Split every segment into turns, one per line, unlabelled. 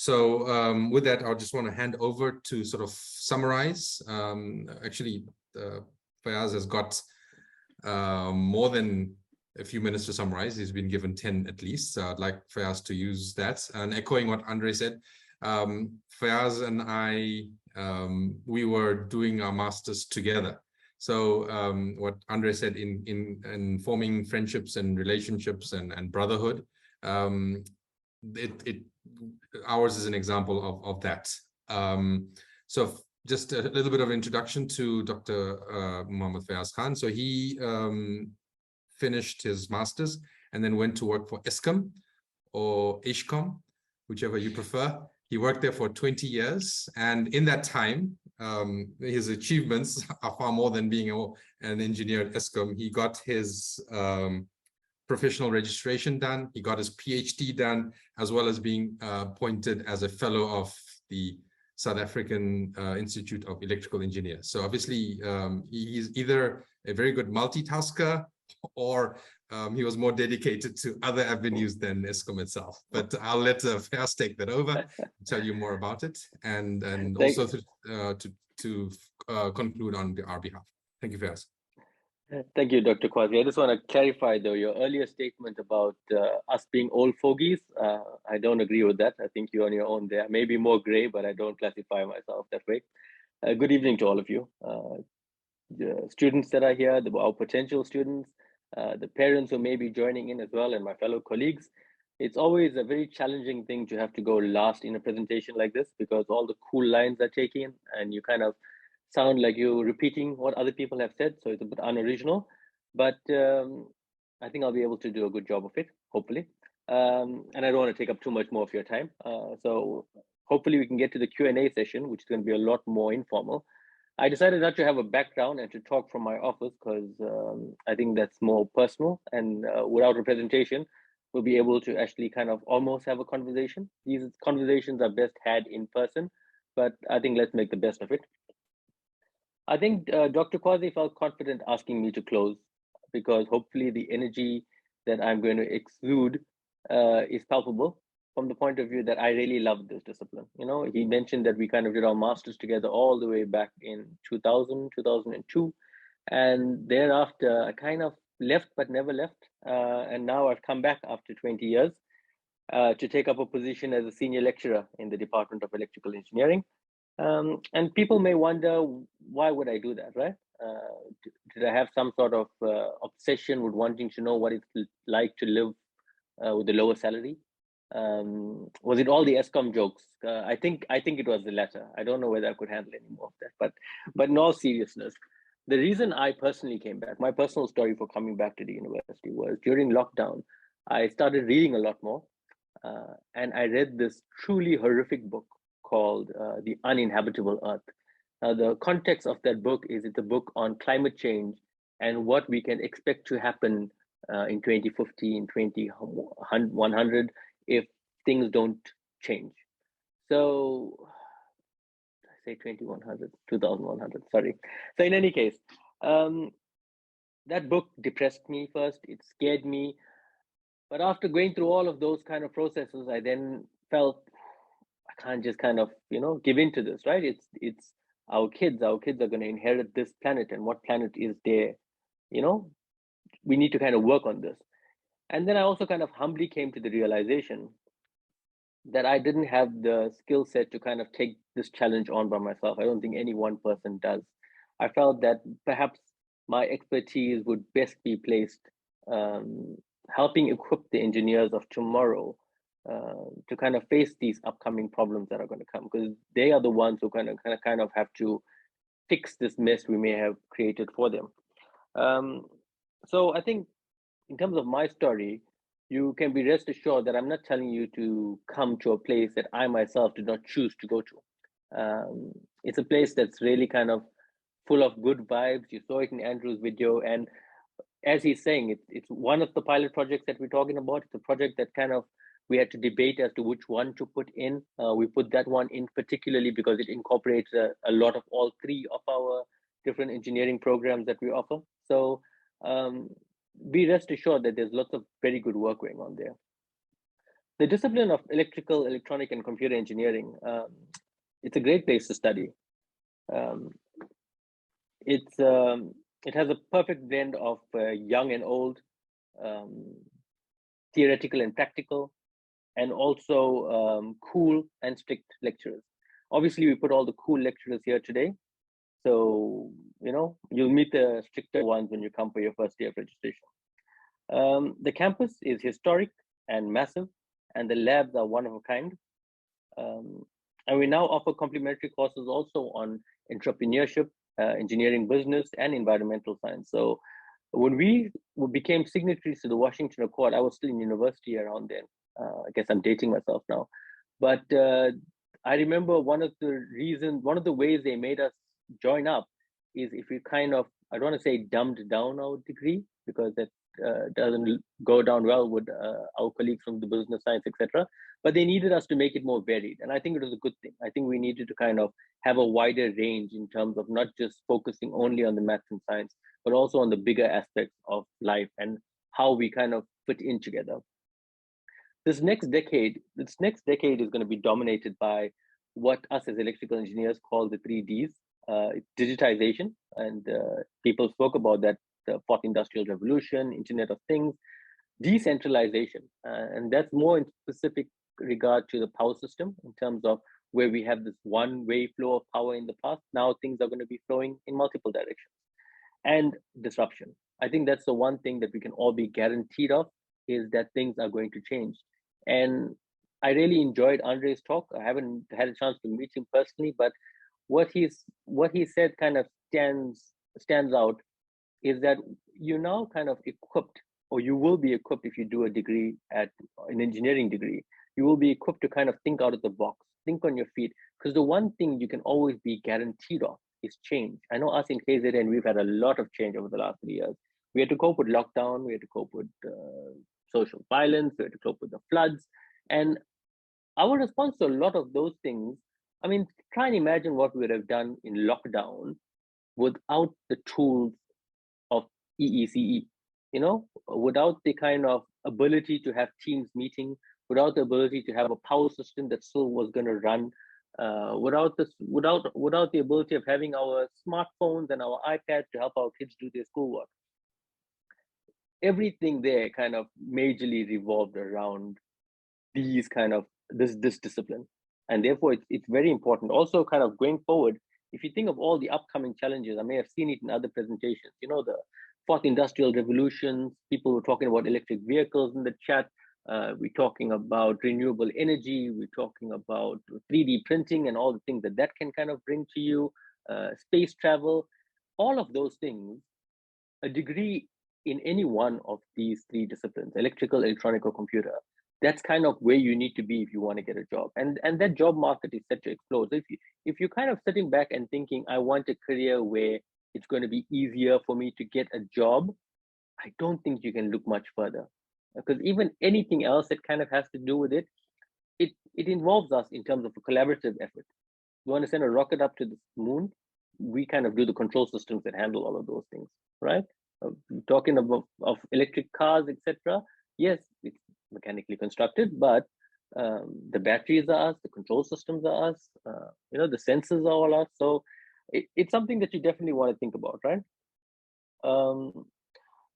with that, I just want to hand over to sort of summarize. Actually, Fayaz has got more than a few minutes to summarize. He's been given 10 at least. So I'd like Fayaz to use that. And echoing what Andre said, Fayaz and I, we were doing our masters together. So what Andre said in forming friendships and relationships and brotherhood, ours is an example of that. So just a little bit of introduction to Dr. Mohammed Fayaz Khan. So he finished his master's and then went to work for ESCOM or ISCOM, whichever you prefer. He worked there for 20 years. And in that time, his achievements are far more than being an engineer at ESCOM. He got his professional registration done. He got his PhD done, as well as being appointed as a fellow of the South African Institute of Electrical Engineers. So obviously, he's either a very good multitasker or he was more dedicated to other avenues than ESCOM itself. But I'll let Fayaz take that over, tell you more about it, and also to conclude on our behalf. Thank you, Fayaz.
Thank you, Dr. Quazi. I just want to clarify, though, your earlier statement about us being old fogies. I don't agree with that. I think you're on your own there. Maybe more gray, but I don't classify myself that way. Good evening to all of you. The students that are here, our potential students, the parents who may be joining in as well, and my fellow colleagues. It's always a very challenging thing to have to go last in a presentation like this, because all the cool lines are taken and you kind of sound like you're repeating what other people have said, so it's a bit unoriginal, but I think I'll be able to do a good job of it, hopefully. And I don't want to take up too much more of your time. So hopefully we can get to the Q&A session, which is going to be a lot more informal. I decided not to have a background and to talk from my office because I think that's more personal, and without a presentation, we'll be able to actually kind of almost have a conversation. These conversations are best had in person, but I think let's make the best of it. I think Dr. Quazi felt confident asking me to close because hopefully the energy that I'm going to exude is palpable from the point of view that I really love this discipline. You know, he mentioned that we kind of did our masters together all the way back in 2000, 2002. And thereafter, I kind of left, but never left. And now I've come back after 20 years to take up a position as a senior lecturer in the Department of Electrical Engineering. And people may wonder, why would I do that, right? Did I have some sort of obsession with wanting to know what it's like to live with a lower salary? Was it all the ESCOM jokes? I think it was the latter. I don't know whether I could handle any more of that. But in all seriousness, the reason I personally came back, my personal story for coming back to the university was during lockdown, I started reading a lot more, and I read this truly horrific book called The Uninhabitable Earth. Now, the context of that book is it's a book on climate change and what we can expect to happen in 2050, in 2100, if things don't change. So, I say 2100, 2100, sorry. So in any case, that book depressed me first, it scared me. But after going through all of those kind of processes, I then felt, I can't just kind of, you know, give in to this, right? It's our kids are going to inherit this planet, and what planet is there? You know, we need to kind of work on this. And then I also kind of humbly came to the realization that I didn't have the skill set to kind of take this challenge on by myself. I don't think any one person does. I felt that perhaps my expertise would best be placed helping equip the engineers of tomorrow to kind of face these upcoming problems that are going to come, because they are the ones who kind of have to fix this mess we may have created for them. So I think in terms of my story, you can be rest assured that I'm not telling you to come to a place that I myself did not choose to go to. It's a place that's really kind of full of good vibes. You saw it in Andrew's video, and as he's saying, it's one of the pilot projects that we're talking about. It's a project that kind of we had to debate as to which one to put in. We put that one in particularly because it incorporates a lot of all three of our different engineering programs that we offer. So be rest assured that there's lots of very good work going on there. The discipline of electrical, electronic, and computer engineering, it's a great place to study. It has a perfect blend of young and old, theoretical and practical, and also cool and strict lecturers. Obviously, we put all the cool lecturers here today. So, you'll meet the stricter ones when you come for your first day of registration. The campus is historic and massive, and the labs are one of a kind. And we now offer complementary courses also on entrepreneurship, engineering, business, and environmental science. So when we became signatories to the Washington Accord, I was still in university around then. I guess I'm dating myself now. But I remember one of the ways they made us join up is if we kind of, I don't want to say dumbed down our degree, because that doesn't go down well with our colleagues from the business science, etc. But they needed us to make it more varied. And I think it was a good thing. I think we needed to kind of have a wider range in terms of not just focusing only on the maths and science, but also on the bigger aspects of life and how we kind of fit in together. This next decade is going to be dominated by what us as electrical engineers call the 3Ds. Digitization, and people spoke about that, the fourth industrial revolution, Internet of Things, decentralization, and that's more in specific regard to the power system in terms of where we have this one-way flow of power in the past. Now things are going to be flowing in multiple directions. And disruption. I think that's the one thing that we can all be guaranteed of, is that things are going to change. And I really enjoyed Andre's talk. I haven't had a chance to meet him personally, but what he said kind of stands out, is that you're now kind of equipped, or you will be equipped if you do a degree at an engineering degree, you will be equipped to kind of think out of the box, think on your feet, because the one thing you can always be guaranteed of is change. I know us in KZN, we've had a lot of change over the last 3 years. We had to cope with lockdown, we had to cope with social violence, we had to cope with the floods. And our response to a lot of those things, I mean, try and imagine what we would have done in lockdown without the tools of EECE, without the kind of ability to have Teams meeting, without the ability to have a power system that still was going to run, without the ability of having our smartphones and our iPads to help our kids do their schoolwork. Everything there kind of majorly revolved around these kind of this discipline. And therefore it's very important. Also kind of going forward, if you think of all the upcoming challenges, I may have seen it in other presentations, the fourth industrial revolution, people were talking about electric vehicles in the chat. We're talking about renewable energy. We're talking about 3D printing and all the things that can kind of bring to you, space travel, all of those things. A degree in any one of these three disciplines, electrical, electronic, or computer, that's kind of where you need to be if you want to get a job. And that job market is set to explode. So if you're kind of sitting back and thinking, I want a career where it's going to be easier for me to get a job, I don't think you can look much further. Because even anything else that kind of has to do with it involves us in terms of a collaborative effort. You want to send a rocket up to the moon, we kind of do the control systems that handle all of those things, right? Talking about electric cars, etc. Yes, it's mechanically constructed, but the batteries are us, the control systems are us, the sensors are all us. So it's something that you definitely want to think about, right?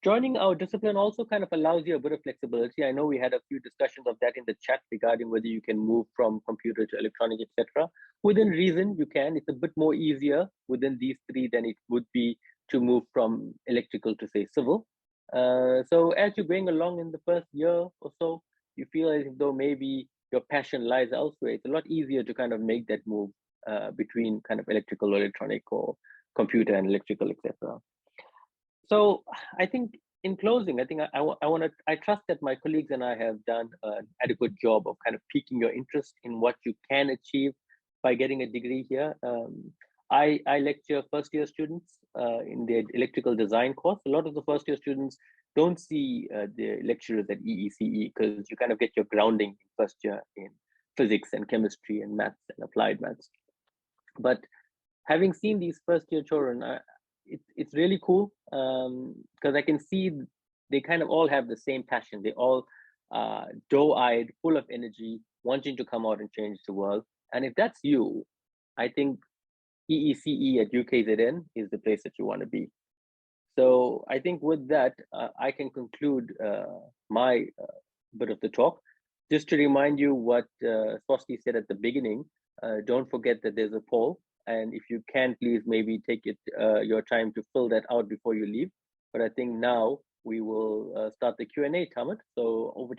Joining our discipline also kind of allows you a bit of flexibility. I know we had a few discussions of that in the chat regarding whether you can move from computer to electronic, etc. Within reason, you can. It's a bit more easier within these three than it would be to move from electrical to, say, civil. So as you're going along in the first year or so, you feel as though maybe your passion lies elsewhere. It's a lot easier to kind of make that move between kind of electrical or electronic, or computer and electrical, etc. So I think in closing, I think I trust that my colleagues and I have done an adequate job of kind of piquing your interest in what you can achieve by getting a degree here. I lecture first year students in their electrical design course. A lot of the first year students don't see the lecturers at EECE because you kind of get your grounding in first year in physics and chemistry and maths and applied maths. But having seen these first year children, it's really cool because I can see they kind of all have the same passion. They all doe-eyed, full of energy, wanting to come out and change the world. And if that's you, I think EECE at UKZN is the place that you want to be. So I think with that, I can conclude my bit of the talk. Just to remind you what Swasti said at the beginning, don't forget that there's a poll. And if you can, please maybe take your time to fill that out before you leave. But I think now we will start the Q&A, Tahmid. So over to